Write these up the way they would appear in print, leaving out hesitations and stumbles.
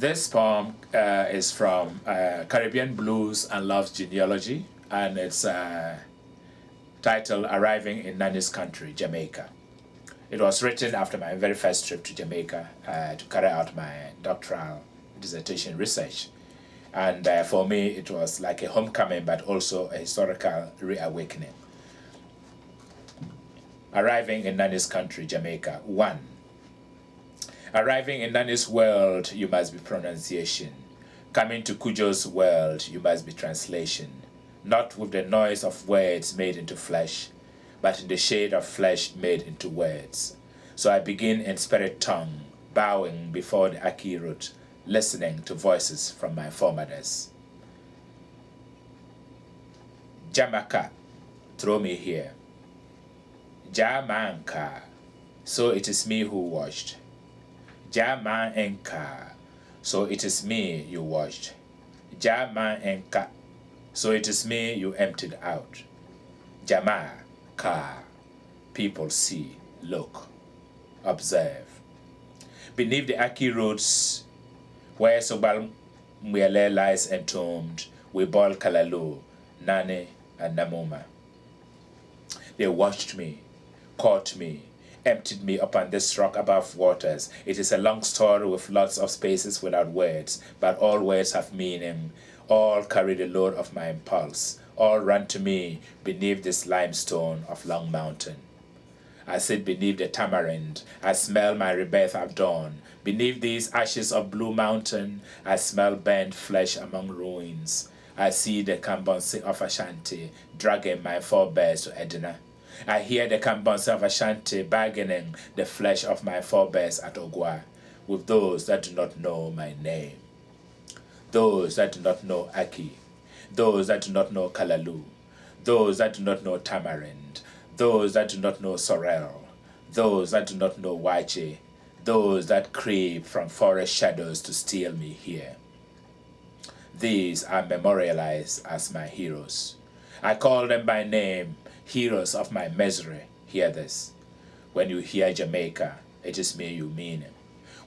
This poem is from Caribbean Blues and Love's Genealogy, and it's titled Arriving in Nanny's Country, Jamaica. It was written after my very first trip to Jamaica to carry out my doctoral dissertation research. And for me, it was like a homecoming, but also a historical reawakening. Arriving in Nanny's country, Jamaica. 1. Arriving in Nanny's world, you must be pronunciation. Coming to Kujo's world, you must be translation. Not with the noise of words made into flesh, but in the shade of flesh made into words. So I begin in spirit tongue, bowing before the Aki root, listening to voices from my foremothers. Jamaica, throw me here. Jamanka, so it is me who watched. Jamanka, so it is me you watched. Jamanka, so it is me you emptied out. Jamaica, people see, look, observe. Beneath the Aki roots, where Sobal Mwele lies entombed, we ball Kalalu, Nanny, and Namoma. They watched me, caught me, emptied me upon this rock above waters. It is a long story with lots of spaces without words, but all words have meaning. All carry the load of my impulse. All run to me beneath this limestone of Long Mountain. I sit beneath the tamarind. I smell my rebirth at dawn. Beneath these ashes of Blue Mountain, I smell burnt flesh among ruins. I see the Kambonsi of Ashanti dragging my forebears to Edina. I hear the Kambonsi of Ashanti bargaining the flesh of my forebears at Ogwa with those that do not know my name. Those that do not know Aki. Those that do not know Kalalu. Those that do not know Tamarind. Those that do not know Sorrel. Those that do not know Wache. Those that creep from forest shadows to steal me here. These are memorialized as my heroes. I call them by name, heroes of my misery. Hear this. When you hear Jamaica, it is me you mean.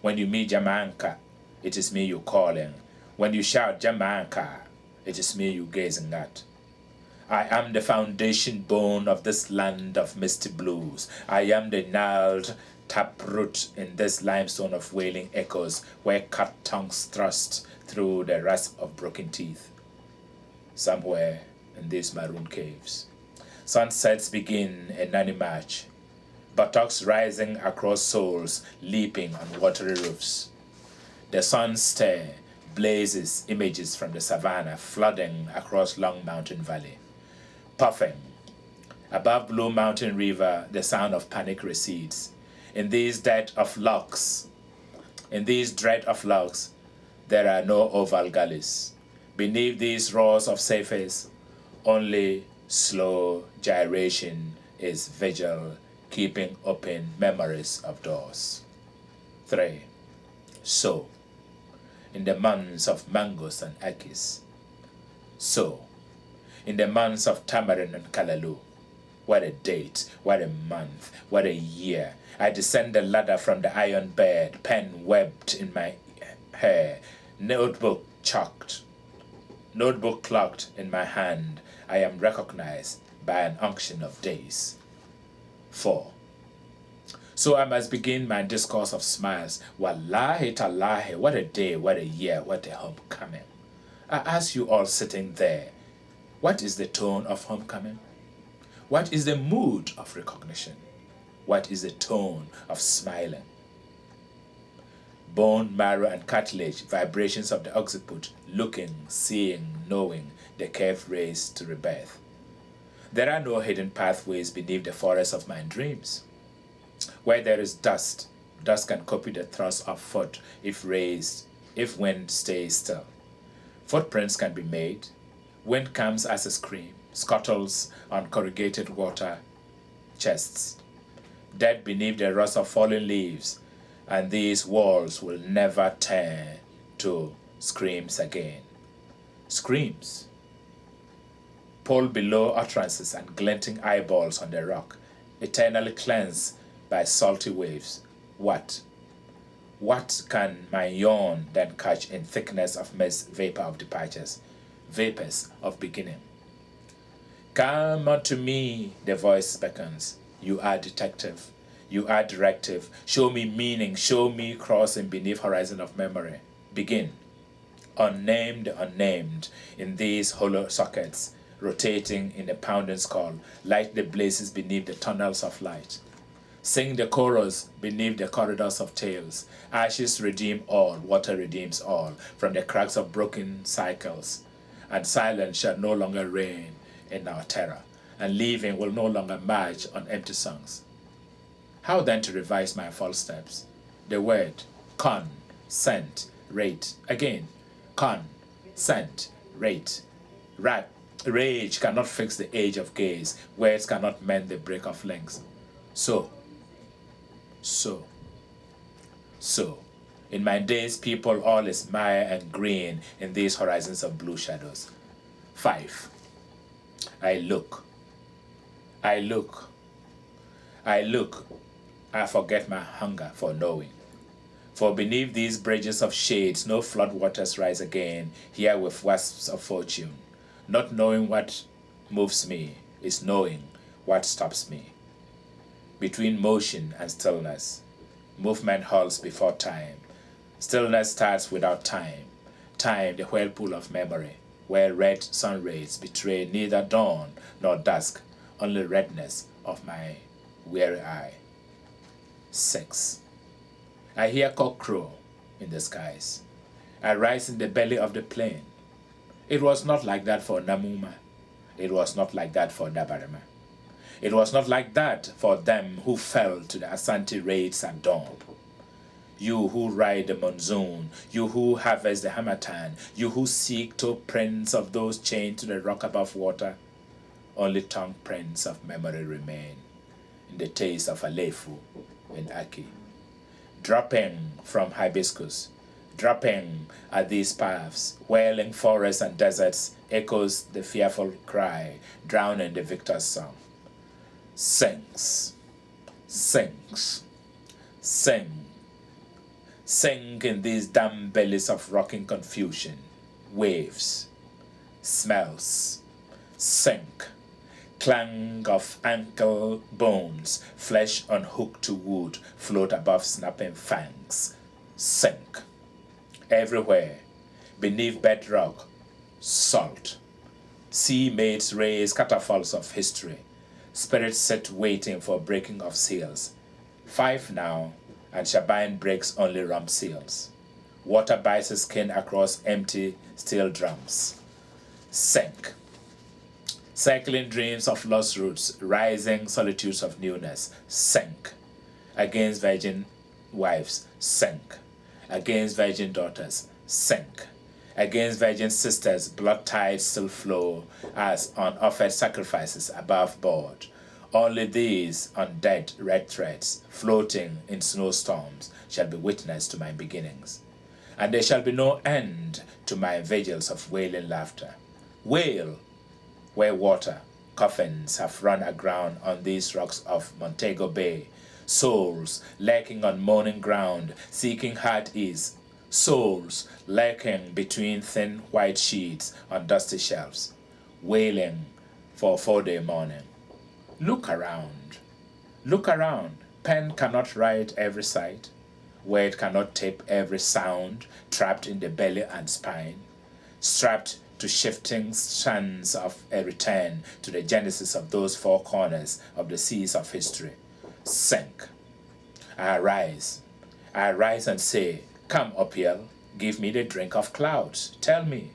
When you meet Jamaica, it is me you calling. When you shout Jamaica, it is me you gazing at. I am the foundation bone of this land of misty blues. I am the gnarled taproot in this limestone of wailing echoes where cut tongues thrust through the rasp of broken teeth. Somewhere in these maroon caves, sunsets begin a Nanny march, buttocks rising across souls, leaping on watery roofs. The sun stare blazes images from the savannah flooding across Long Mountain Valley. Puffing. Above Blue Mountain River, the sound of panic recedes. In these dread of locks, there are no oval gullies. Beneath these roars of surface, only slow gyration is vigil, keeping open memories of doors. 3. So, in the months of mangoes and akis. So, in the months of tamarind and kalalu. What a date, what a month, what a year. I descend the ladder from the iron bed, pen webbed in my hair, notebook clocked in my hand. I am recognized by an unction of days. 4. So I must begin my discourse of smiles. Wallahi tallahi, what a day, what a year, what a homecoming. I ask you all sitting there, what is the tone of homecoming? What is the mood of recognition? What is the tone of smiling? Bone, marrow, and cartilage, vibrations of the occiput, looking, seeing, knowing, the curved race to rebirth. There are no hidden pathways beneath the forest of my dreams. Where there is dust, dust can copy the thrust of foot if raised, if wind stays still. Footprints can be made. Wind comes as a scream, scuttles on corrugated water chests, dead beneath the rust of fallen leaves, and these walls will never turn to screams again. Screams. Pulled below utterances and glinting eyeballs on the rock, eternally cleansed by salty waves. What? What can my yawn then catch in thickness of mist, vapor of departures, vapors of beginning? Come unto me, the voice beckons. You are detective. You are directive. Show me meaning. Show me crossing beneath horizon of memory. Begin. Unnamed, unnamed, in these hollow sockets, rotating in a pounding skull, light the blazes beneath the tunnels of light. Sing the chorus beneath the corridors of tales. Ashes redeem all, water redeems all, from the cracks of broken cycles. And silence shall no longer reign in our terror, and leaving will no longer march on empty songs. How then to revise my false steps? The word, con, sent, rate. Again, con, sent, rate. Rage cannot fix the age of gaze. Words cannot mend the break of links. So. In my days, people, all is mire and green in these horizons of blue shadows. 5. I look. I forget my hunger for knowing. For beneath these bridges of shades, no flood waters rise again, here with wasps of fortune. Not knowing what moves me is knowing what stops me. Between motion and stillness, movement halts before time. Stillness starts without time. Time, the whirlpool of memory, where red sun rays betray neither dawn nor dusk, only redness of my weary eye. 6. I hear cock crow in the skies. I rise in the belly of the plain. It was not like that for Namuma. It was not like that for Dabarima. It was not like that for them who fell to the Asante raids at dawn. You who ride the monsoon, you who harvest the harmattan, you who seek toe prints of those chained to the rock above water, only tongue prints of memory remain in the taste of Alefu in Aki. Dropping from hibiscus, dropping at these paths, wailing forests and deserts, echoes the fearful cry, drowning the victor's song. Sings, sing in these damn bellies of rocking confusion, waves, smells, sink, clang of ankle bones, flesh unhooked to wood, float above snapping fangs, sink. Everywhere, beneath bedrock, salt. Sea maids raise catapults of history. Spirits sit waiting for breaking of seals. 5 now, and Shabine breaks only rum seals. Water bites his skin across empty steel drums. Sink. Circling dreams of lost roots, rising solitudes of newness. Sink. Against virgin wives, sink. Against virgin daughters, sink. Against virgin sisters, blood tides still flow as unoffered sacrifices above board. Only these undead red threads, floating in snowstorms, shall be witness to my beginnings. And there shall be no end to my vigils of wailing laughter. Wail, where water, coffins have run aground on these rocks of Montego Bay. Souls lurking on moaning ground, seeking hard ease. Souls lurking between thin white sheets on dusty shelves, wailing for a 4-day morning. Look around. Pen cannot write every sight. Word cannot tape every sound, trapped in the belly and spine, strapped to shifting strands of a return to the genesis of those 4 corners of the seas of history. Sink. I arise and say, come, Opiel, give me the drink of clouds. Tell me,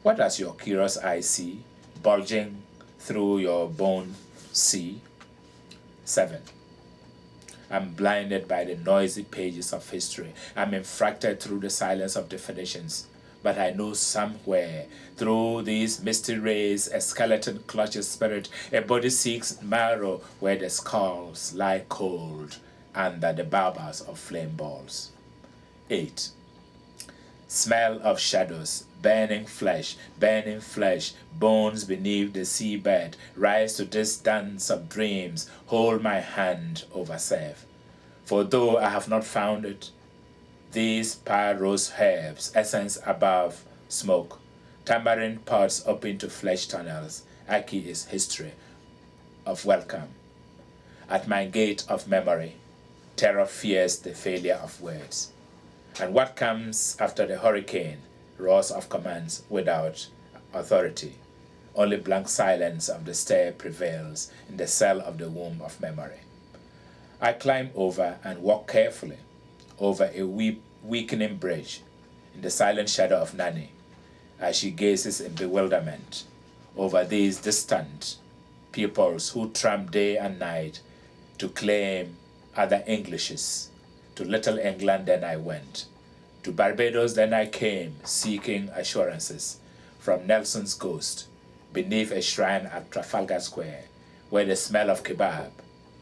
what does your curious eye see, bulging through your bone sea? 7. I'm blinded by the noisy pages of history. I'm infracted through the silence of definitions. But I know somewhere, through these misty rays, a skeleton clutches spirit, a body seeks marrow where the skulls lie cold under the barbers of flame balls. 8. Smell of shadows, burning flesh, bones beneath the seabed, rise to this dance of dreams, hold my hand over self. For though I have not found it, These rose herbs, essence above smoke, tamarind pods up into flesh tunnels. Aki is history of welcome. At my gate of memory, terror fears the failure of words. And what comes after the hurricane? Roars of commands without authority. Only blank silence of the stair prevails in the cell of the womb of memory. I climb over and walk carefully over a weakening bridge in the silent shadow of Nanny as she gazes in bewilderment over these distant peoples who tramp day and night to claim other Englishes. To Little England then I went. To Barbados then I came, seeking assurances from Nelson's ghost beneath a shrine at Trafalgar Square, where the smell of kebab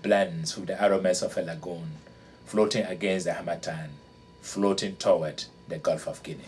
blends with the aromas of a lagoon, floating against the Hamatan, floating toward the Gulf of Guinea.